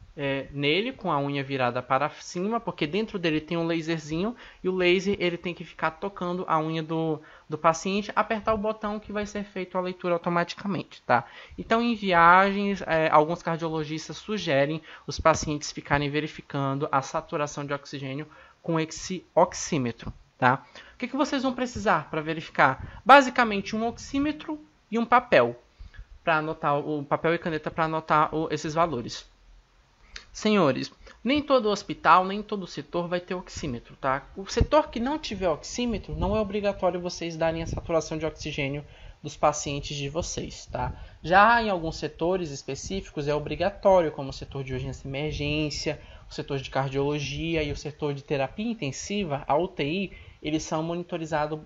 A: nele com a unha virada para cima, porque dentro dele tem um laserzinho e o laser ele tem que ficar tocando a unha do paciente, apertar o botão que vai ser feito a leitura automaticamente, tá? Então, em viagens, alguns cardiologistas sugerem os pacientes ficarem verificando a saturação de oxigênio com esse oxímetro, tá? O que vocês vão precisar para verificar? Basicamente, um oxímetro e um papel para anotar o papel e caneta para anotar esses valores. Senhores, nem todo hospital, nem todo setor vai ter oxímetro, tá? O setor que não tiver oxímetro, não é obrigatório vocês darem a saturação de oxigênio dos pacientes de vocês, tá? Já em alguns setores específicos é obrigatório, como o setor de urgência e emergência, o setor de cardiologia e o setor de terapia intensiva, a UTI, eles são monitorizados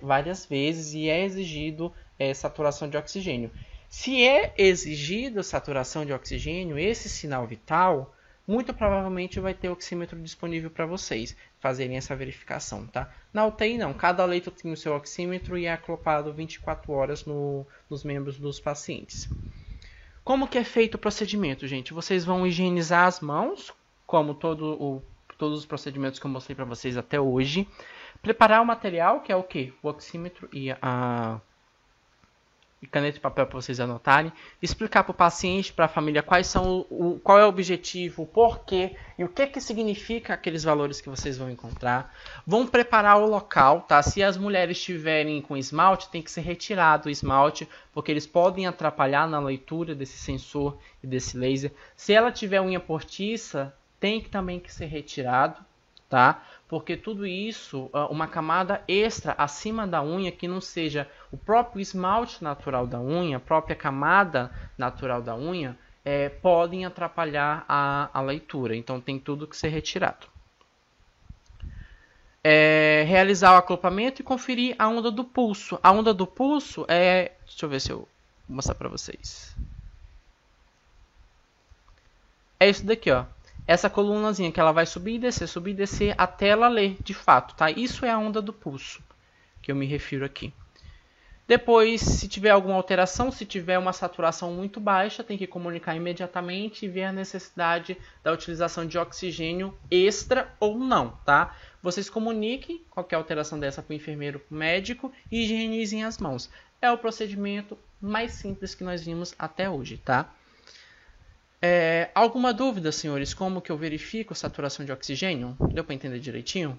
A: várias vezes e é exigido saturação de oxigênio. Se é exigido saturação de oxigênio, esse sinal vital, muito provavelmente vai ter oxímetro disponível para vocês fazerem essa verificação, tá? Na UTI não, cada leito tem o seu oxímetro e é acoplado 24 horas nos membros dos pacientes. Como que é feito o procedimento, gente? Vocês vão higienizar as mãos, como todos os procedimentos que eu mostrei para vocês até hoje. Preparar o material, que é o quê? O oxímetro e caneta e papel para vocês anotarem, explicar para o paciente, para a família qual é o objetivo, o porquê e o que significa aqueles valores que vocês vão encontrar. Vão preparar o local, tá? Se as mulheres estiverem com esmalte, tem que ser retirado o esmalte, porque eles podem atrapalhar na leitura desse sensor e desse laser. Se ela tiver unha postiça, tem também que ser retirado, tá? Porque tudo isso, uma camada extra acima da unha, que não seja o próprio esmalte natural da unha, a própria camada natural da unha, podem atrapalhar a leitura. Então tem tudo que ser retirado. Realizar o acoplamento e conferir a onda do pulso. A onda do pulso deixa eu ver se eu vou mostrar para vocês. É isso daqui, ó. Essa colunazinha que ela vai subir e descer até ela ler de fato, tá? Isso é a onda do pulso que eu me refiro aqui. Depois, se tiver alguma alteração, se tiver uma saturação muito baixa, tem que comunicar imediatamente e ver a necessidade da utilização de oxigênio extra ou não, tá? Vocês comuniquem qualquer alteração dessa para o enfermeiro, para o médico e higienizem as mãos. É o procedimento mais simples que nós vimos até hoje, tá? Alguma dúvida, senhores? Como que eu verifico a saturação de oxigênio? Deu para entender direitinho?